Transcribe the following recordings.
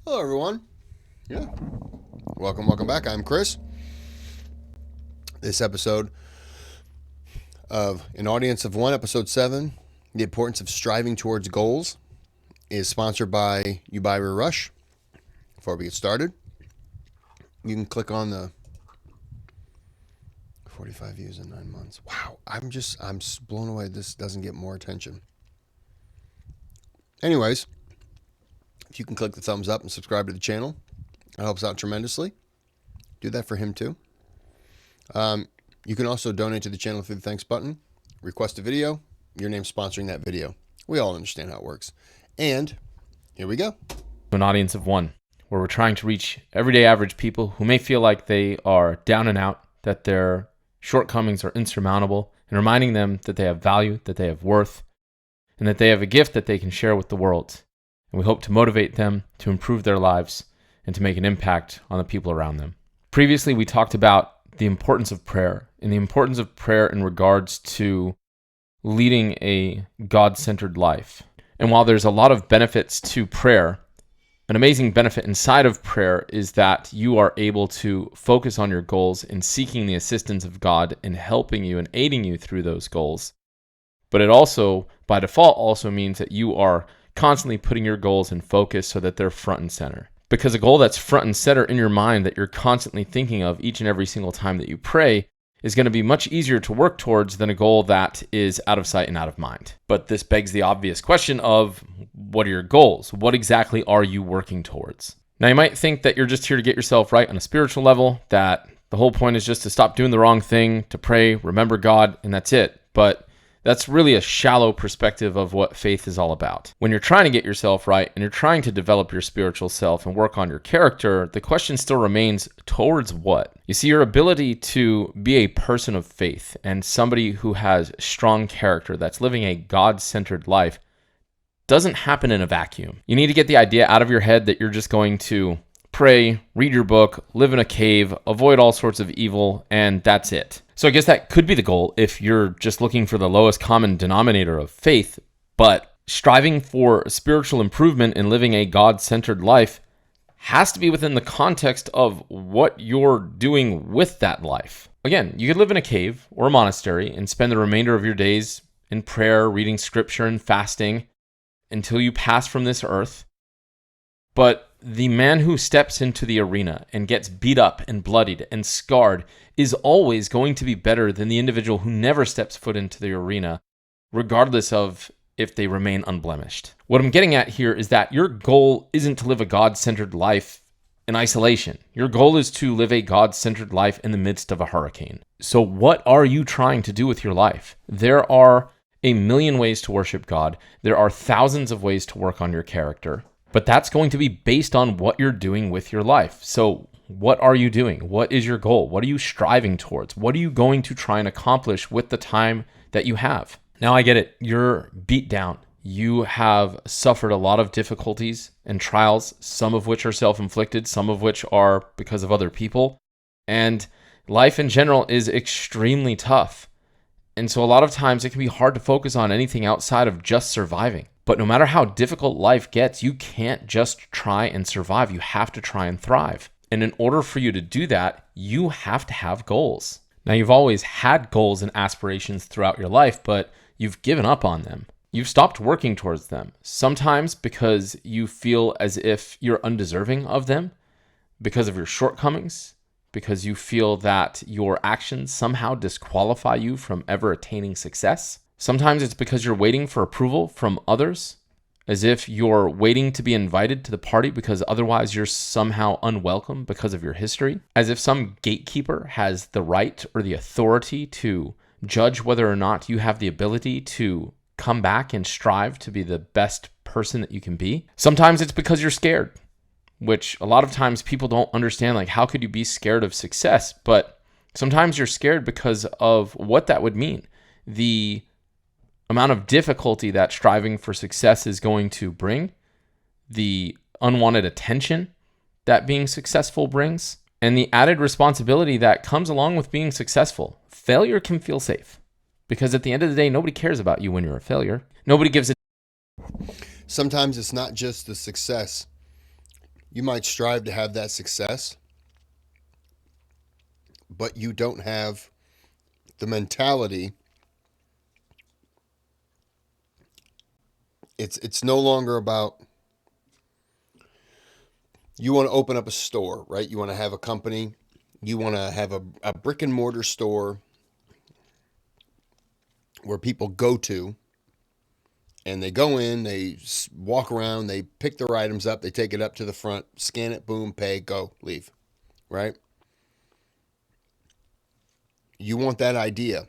Hello, everyone. Yeah. Welcome back. I'm Kris. This episode of An Audience of One, Episode 7, The Importance of Striving Towards Goals, is sponsored by YouBuyWeRush. Before we get started, you can click on the 45 views in 9 months. Wow. I'm blown away this doesn't get more attention. Anyways, if you can click the thumbs up and subscribe to the channel, it helps out tremendously. Do that for him too. You can also donate to the channel through the thanks button, request a video, your name sponsoring that video. We all understand how it works. And here we go. An audience of one, where we're trying to reach everyday average people who may feel like they are down and out, that their shortcomings are insurmountable, and reminding them that they have value, that they have worth, and that they have a gift that they can share with the world. And we hope to motivate them to improve their lives and to make an impact on the people around them. Previously, we talked about the importance of prayer, and the importance of prayer in regards to leading a God-centered life. And while there's a lot of benefits to prayer, an amazing benefit inside of prayer is that you are able to focus on your goals and seeking the assistance of God in helping you and aiding you through those goals. But it also, by default, also means that you are constantly putting your goals in focus so that they're front and center. Because a goal that's front and center in your mind that you're constantly thinking of each and every single time that you pray is going to be much easier to work towards than a goal that is out of sight and out of mind. But this begs the obvious question of, what are your goals? What exactly are you working towards? Now, you might think that you're just here to get yourself right on a spiritual level, that the whole point is just to stop doing the wrong thing, to pray, remember God, and that's it. But that's really a shallow perspective of what faith is all about. When you're trying to get yourself right and you're trying to develop your spiritual self and work on your character, the question still remains, towards what? You see, your ability to be a person of faith and somebody who has strong character that's living a God-centered life doesn't happen in a vacuum. You need to get the idea out of your head that you're just going to pray, read your book, live in a cave, avoid all sorts of evil, and that's it. So I guess that could be the goal if you're just looking for the lowest common denominator of faith, but striving for spiritual improvement and living a God-centered life has to be within the context of what you're doing with that life. Again, you could live in a cave or a monastery and spend the remainder of your days in prayer, reading scripture, and fasting until you pass from this earth. But the man who steps into the arena and gets beat up and bloodied and scarred is always going to be better than the individual who never steps foot into the arena, regardless of if they remain unblemished. What I'm getting at here is that your goal isn't to live a God-centered life in isolation. Your goal is to live a God-centered life in the midst of a hurricane. So what are you trying to do with your life? There are a million ways to worship God. There are thousands of ways to work on your character. But that's going to be based on what you're doing with your life. So what are you doing? What is your goal? What are you striving towards? What are you going to try and accomplish with the time that you have? Now, I get it. You're beat down. You have suffered a lot of difficulties and trials, some of which are self-inflicted, some of which are because of other people. And life in general is extremely tough. And so a lot of times it can be hard to focus on anything outside of just surviving. But no matter how difficult life gets, you can't just try and survive. You have to try and thrive. And in order for you to do that, you have to have goals. Now, you've always had goals and aspirations throughout your life, but you've given up on them. You've stopped working towards them. Sometimes because you feel as if you're undeserving of them, because of your shortcomings, because you feel that your actions somehow disqualify you from ever attaining success. Sometimes it's because you're waiting for approval from others, as if you're waiting to be invited to the party because otherwise you're somehow unwelcome because of your history, as if some gatekeeper has the right or the authority to judge whether or not you have the ability to come back and strive to be the best person that you can be. Sometimes it's because you're scared, which a lot of times people don't understand, like, how could you be scared of success? But sometimes you're scared because of what that would mean. The amount of difficulty that striving for success is going to bring, the unwanted attention that being successful brings, and the added responsibility that comes along with being successful. Failure can feel safe because at the end of the day, nobody cares about you when you're a failure. Nobody gives a Sometimes it's not just the success You might strive to have that success, but you don't have the mentality. It's no longer about, you want to open up a store, right? You want to have a company. You want to have a brick and mortar store where people go to, and they go in, they walk around, they pick their items up, they take it up to the front, scan it, boom, pay, go, leave, right? You want that idea.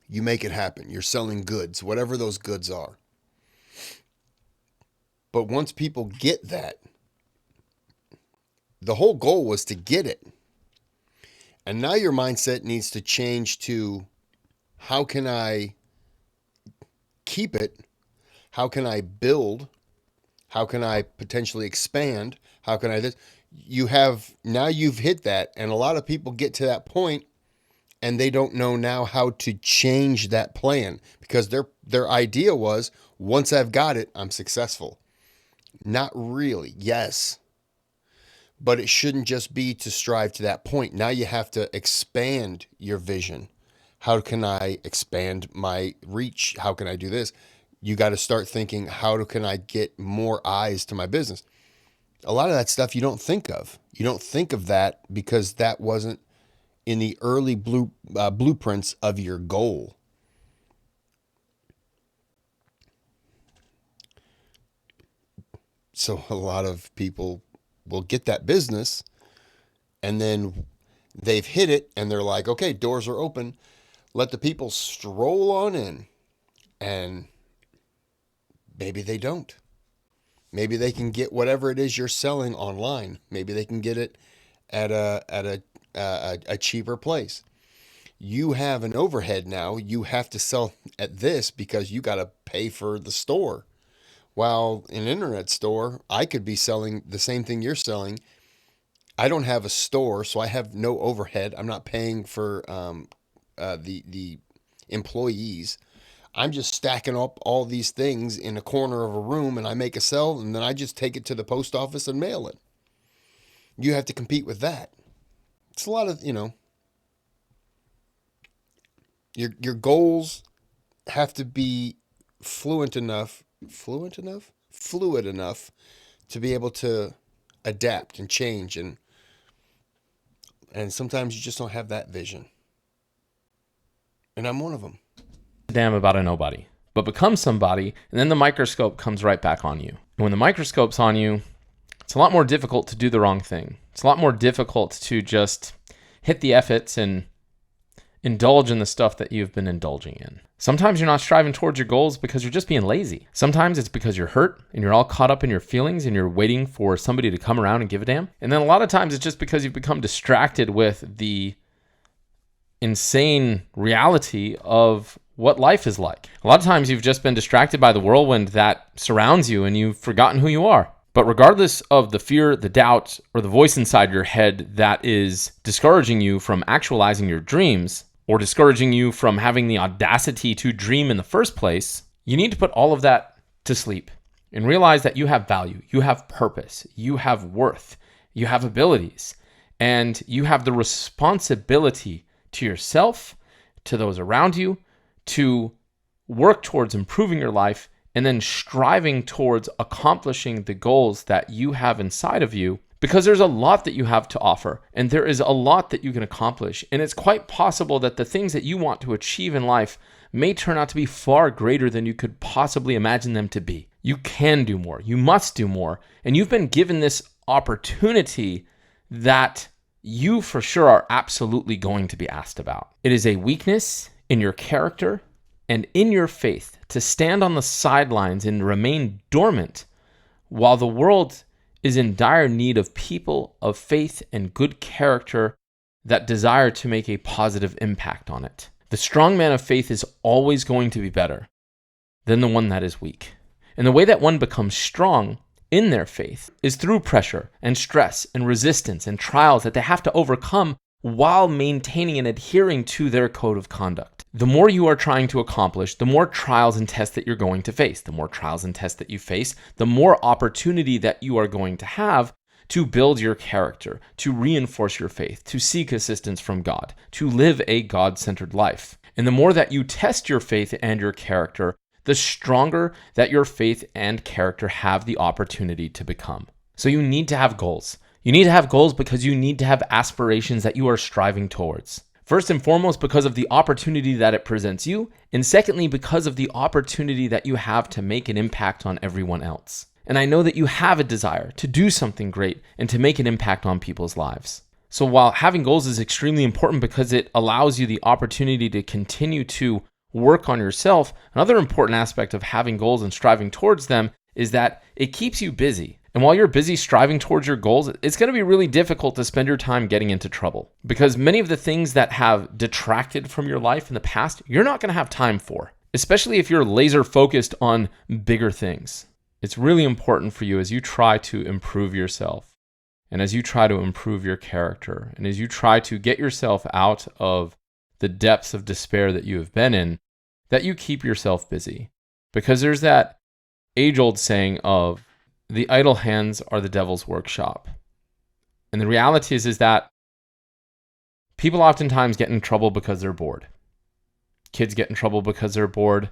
You make it happen. You're selling goods, whatever those goods are. But once people get that, the whole goal was to get it. And now your mindset needs to change to, how can I keep it? How can I build? How can I potentially expand? How can I this? Now you've hit that, and a lot of people get to that point and they don't know now how to change that plan, because their idea was, once I've got it, I'm successful. Not really. Yes. But it shouldn't just be to strive to that point. Now you have to expand your vision. How can I expand my reach? How can I do this? You got to start thinking, how can I get more eyes to my business? A lot of that stuff you don't think of. You don't think of that because that wasn't in the early blueprints of your goal. So a lot of people will get that business, and then they've hit it and they're like, okay, doors are open. Let the people stroll on in. And maybe they don't. Maybe they can get whatever it is you're selling online. Maybe they can get it at a cheaper place. You have an overhead now. You have to sell at this because you got to pay for the store. While in an internet store, I could be selling the same thing you're selling. I don't have a store, so I have no overhead. I'm not paying for the employees. I'm just stacking up all these things in a corner of a room, and I make a sell, and then I just take it to the post office and mail it. You have to compete with that. It's a lot of, your goals have to be fluid enough to be able to adapt and change, and sometimes you just don't have that vision. And I'm one of them. Damn about a nobody, but become somebody, and then the microscope comes right back on you. And when the microscope's on you, it's a lot more difficult to do the wrong thing. It's a lot more difficult to just hit the efforts and indulge in the stuff that you've been indulging in. Sometimes you're not striving towards your goals because you're just being lazy. Sometimes it's because you're hurt and you're all caught up in your feelings and you're waiting for somebody to come around and give a damn. And then a lot of times it's just because you've become distracted with the insane reality of what life is like. A lot of times you've just been distracted by the whirlwind that surrounds you and you've forgotten who you are. But regardless of the fear, the doubt, or the voice inside your head that is discouraging you from actualizing your dreams, or discouraging you from having the audacity to dream in the first place, you need to put all of that to sleep and realize that you have value, you have purpose, you have worth, you have abilities, and you have the responsibility to yourself, to those around you, to work towards improving your life and then striving towards accomplishing the goals that you have inside of you, because there's a lot that you have to offer and there is a lot that you can accomplish. And it's quite possible that the things that you want to achieve in life may turn out to be far greater than you could possibly imagine them to be. You can do more. You must do more. And you've been given this opportunity that you for sure are absolutely going to be asked about. It is a weakness in your character and in your faith to stand on the sidelines and remain dormant while the world is in dire need of people of faith and good character that desire to make a positive impact on it. The strong man of faith is always going to be better than the one that is weak. And the way that one becomes strong in their faith is through pressure and stress and resistance and trials that they have to overcome while maintaining and adhering to their code of conduct. The more you are trying to accomplish, the more trials and tests that you're going to face. The more trials and tests that you face, the more opportunity that you are going to have to build your character, to reinforce your faith, to seek assistance from God, to live a God-centered life. And the more that you test your faith and your character, the stronger that your faith and character have the opportunity to become. So you need to have goals. You need to have goals because you need to have aspirations that you are striving towards. First and foremost, because of the opportunity that it presents you, and secondly, because of the opportunity that you have to make an impact on everyone else. And I know that you have a desire to do something great and to make an impact on people's lives. So while having goals is extremely important because it allows you the opportunity to continue to work on yourself, another important aspect of having goals and striving towards them is that it keeps you busy. And while you're busy striving towards your goals, it's going to be really difficult to spend your time getting into trouble because many of the things that have detracted from your life in the past, you're not going to have time for, especially if you're laser focused on bigger things. It's really important for you as you try to improve yourself and as you try to improve your character and as you try to get yourself out of the depths of despair that you have been in, that you keep yourself busy. Because there's that age-old saying of, the idle hands are the devil's workshop. And the reality is that people oftentimes get in trouble because they're bored. Kids get in trouble because they're bored.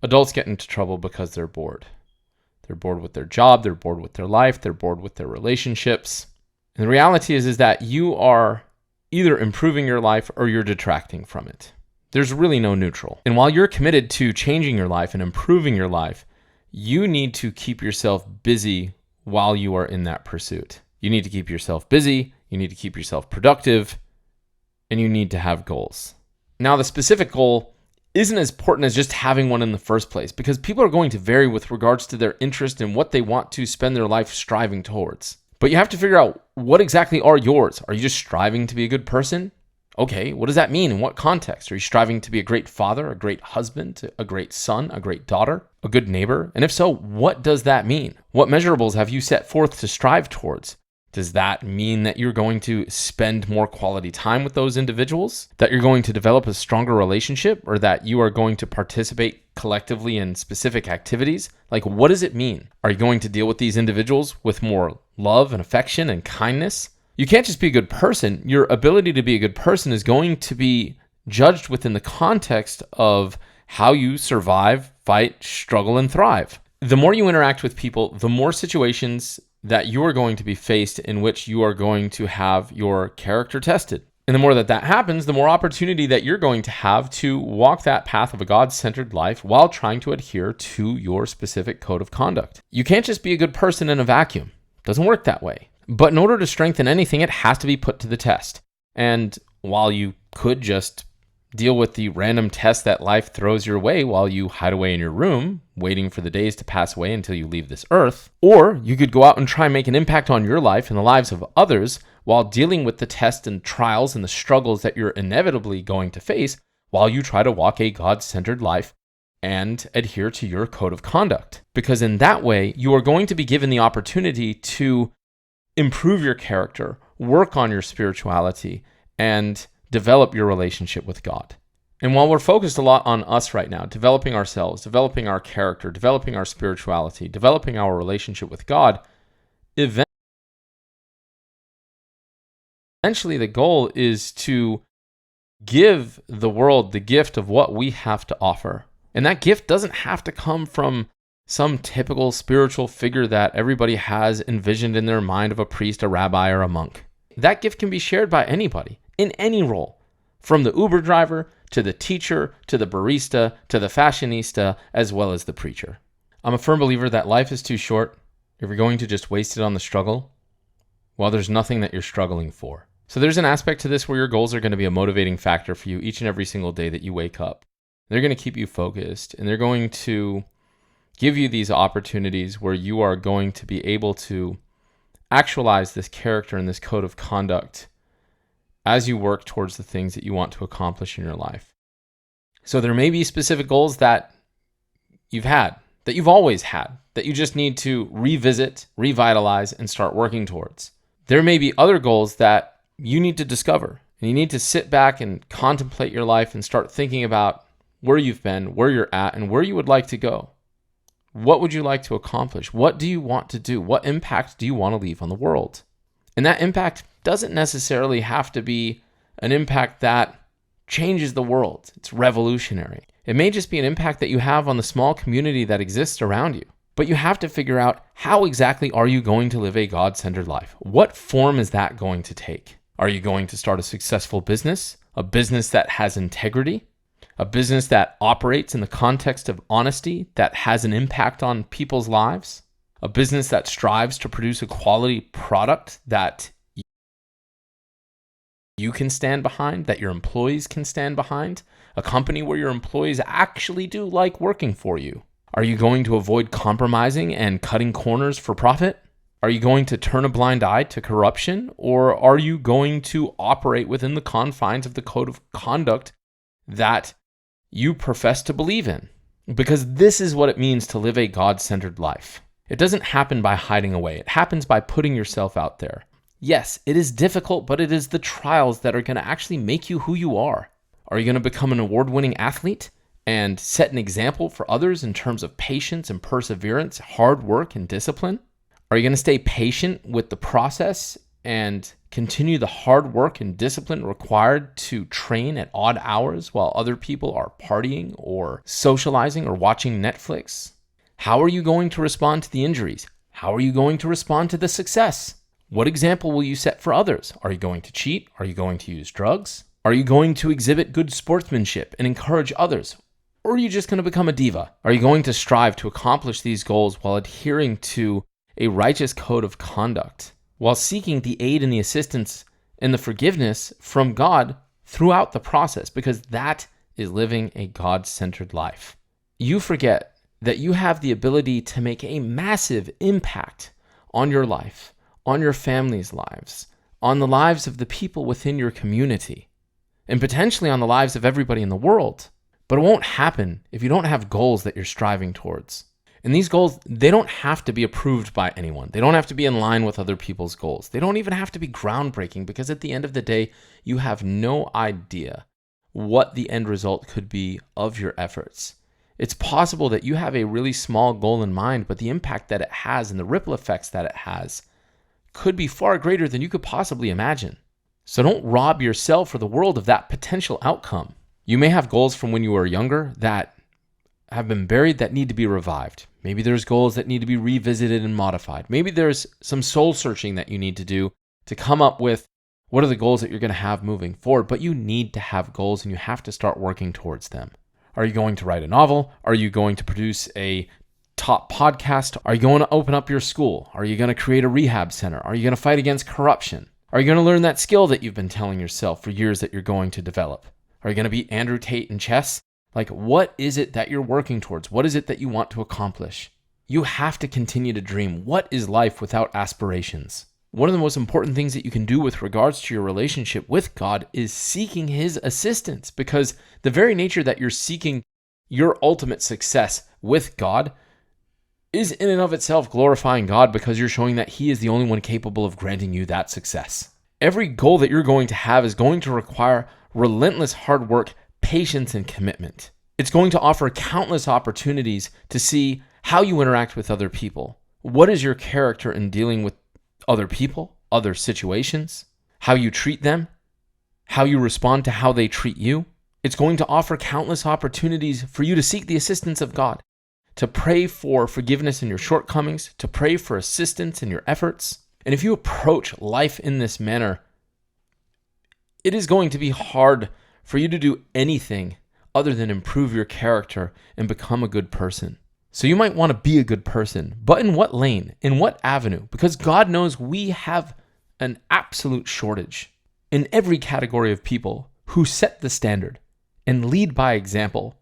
Adults get into trouble because they're bored. They're bored with their job, they're bored with their life, they're bored with their relationships. And the reality is that you are either improving your life or you're detracting from it. There's really no neutral. And while you're committed to changing your life and improving your life, you need to keep yourself busy while you are in that pursuit. You need to keep yourself busy, you need to keep yourself productive, and you need to have goals. Now, the specific goal isn't as important as just having one in the first place because people are going to vary with regards to their interest in what they want to spend their life striving towards. But you have to figure out what exactly are yours. Are you just striving to be a good person? Okay, what does that mean? In what context? Are you striving to be a great father, a great husband, a great son, a great daughter, a good neighbor? And if so, what does that mean? What measurables have you set forth to strive towards? Does that mean that you're going to spend more quality time with those individuals? That you're going to develop a stronger relationship? Or that you are going to participate collectively in specific activities? Like, what does it mean? Are you going to deal with these individuals with more love and affection and kindness? You can't just be a good person. Your ability to be a good person is going to be judged within the context of how you survive, fight, struggle, and thrive. The more you interact with people, the more situations that you are going to be faced in which you are going to have your character tested. And the more that happens, the more opportunity that you're going to have to walk that path of a God-centered life while trying to adhere to your specific code of conduct. You can't just be a good person in a vacuum. It doesn't work that way. But in order to strengthen anything, it has to be put to the test. And while you could just deal with the random test that life throws your way while you hide away in your room, waiting for the days to pass away until you leave this earth, or you could go out and try and make an impact on your life and the lives of others while dealing with the tests and trials and the struggles that you're inevitably going to face while you try to walk a God-centered life and adhere to your code of conduct. Because in that way, you are going to be given the opportunity to improve your character, work on your spirituality, and develop your relationship with God. And while we're focused a lot on us right now, developing ourselves, developing our character, developing our spirituality, developing our relationship with God, eventually the goal is to give the world the gift of what we have to offer. And that gift doesn't have to come from some typical spiritual figure that everybody has envisioned in their mind of a priest, a rabbi, or a monk. That gift can be shared by anybody in any role, from the Uber driver to the teacher to the barista to the fashionista, as well as the preacher. I'm a firm believer that life is too short if you're going to just waste it on the struggle. Well, there's nothing that you're struggling for. So there's an aspect to this where your goals are going to be a motivating factor for you each and every single day that you wake up. They're going to keep you focused, and they're going to give you these opportunities where you are going to be able to actualize this character and this code of conduct as you work towards the things that you want to accomplish in your life. So there may be specific goals that you've had, that you've always had, that you just need to revisit, revitalize, and start working towards. There may be other goals that you need to discover, and you need to sit back and contemplate your life and start thinking about where you've been, where you're at, and where you would like to go. What would you like to accomplish? What do you want to do? What impact do you want to leave on the world? And that impact doesn't necessarily have to be an impact that changes the world. It's revolutionary. It may just be an impact that you have on the small community that exists around you. But you have to figure out, how exactly are you going to live a God-centered life? What form is that going to take? Are you going to start a successful business? A business that has integrity? A business that operates in the context of honesty, that has an impact on people's lives? A business that strives to produce a quality product that you can stand behind, that your employees can stand behind? A company where your employees actually do like working for you? Are you going to avoid compromising and cutting corners for profit? Are you going to turn a blind eye to corruption? Or are you going to operate within the confines of the code of conduct that you profess to believe in? Because this is what it means to live a God-centered life. It doesn't happen by hiding away. It happens by putting yourself out there. Yes, it is difficult, but it is the trials that are going to actually make you who you are. Are you going to become an award-winning athlete and set an example for others in terms of patience and perseverance, hard work and discipline? Are you going to stay patient with the process and continue the hard work and discipline required to train at odd hours while other people are partying or socializing or watching Netflix? How are you going to respond to the injuries? How are you going to respond to the success? What example will you set for others? Are you going to cheat? Are you going to use drugs? Are you going to exhibit good sportsmanship and encourage others? Or are you just going to become a diva? Are you going to strive to accomplish these goals while adhering to a righteous code of conduct, while seeking the aid and the assistance and the forgiveness from God throughout the process? Because that is living a God-centered life. You forget that you have the ability to make a massive impact on your life, on your family's lives, on the lives of the people within your community, and potentially on the lives of everybody in the world. But it won't happen if you don't have goals that you're striving towards. And these goals, they don't have to be approved by anyone. They don't have to be in line with other people's goals. They don't even have to be groundbreaking, because at the end of the day, you have no idea what the end result could be of your efforts. It's possible that you have a really small goal in mind, but the impact that it has and the ripple effects that it has could be far greater than you could possibly imagine. So don't rob yourself or the world of that potential outcome. You may have goals from when you were younger that have been buried that need to be revived. Maybe there's goals that need to be revisited and modified. Maybe there's some soul searching that you need to do to come up with what are the goals that you're going to have moving forward. But you need to have goals and you have to start working towards them. Are you going to write a novel? Are you going to produce a top podcast? Are you going to open up your school? Are you going to create a rehab center? Are you going to fight against corruption? Are you going to learn that skill that you've been telling yourself for years that you're going to develop? Are you going to be Andrew Tate in chess? Like, what is it that you're working towards? What is it that you want to accomplish? You have to continue to dream. What is life without aspirations? One of the most important things that you can do with regards to your relationship with God is seeking His assistance, because the very nature that you're seeking your ultimate success with God is in and of itself glorifying God, because you're showing that He is the only one capable of granting you that success. Every goal that you're going to have is going to require relentless hard work, patience, and commitment. It's going to offer countless opportunities to see how you interact with other people. What is your character in dealing with other people, other situations, how you treat them, how you respond to how they treat you? It's going to offer countless opportunities for you to seek the assistance of God, to pray for forgiveness in your shortcomings, to pray for assistance in your efforts. And if you approach life in this manner, it is going to be hard for you to do anything other than improve your character and become a good person. So you might want to be a good person, but in what lane, in what avenue? Because God knows we have an absolute shortage in every category of people who set the standard and lead by example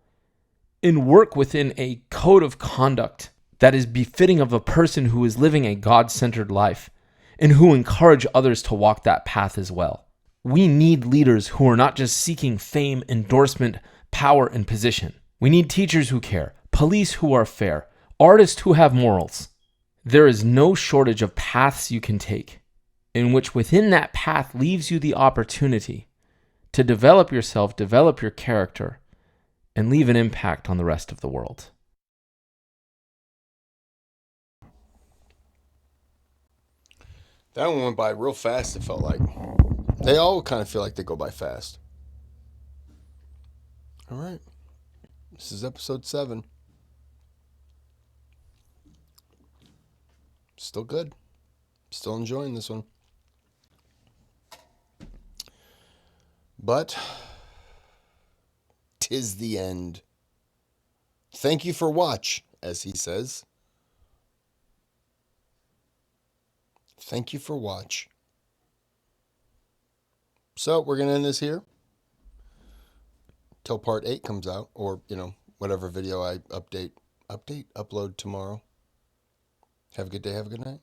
and work within a code of conduct that is befitting of a person who is living a God-centered life and who encourage others to walk that path as well. We need leaders who are not just seeking fame, endorsement, power, and position. We need teachers who care, police who are fair, artists who have morals. There is no shortage of paths you can take, in which within that path leaves you the opportunity to develop yourself, develop your character, and leave an impact on the rest of the world. That one went by real fast, it felt like. They all kind of feel like they go by fast. All right. This is episode 7. Still good. Still enjoying this one. But 'tis the end. Thank you for watch, as he says. Thank you for watch. So we're going to end this here till part 8 comes out, or, whatever video I upload tomorrow. Have a good day. Have a good night.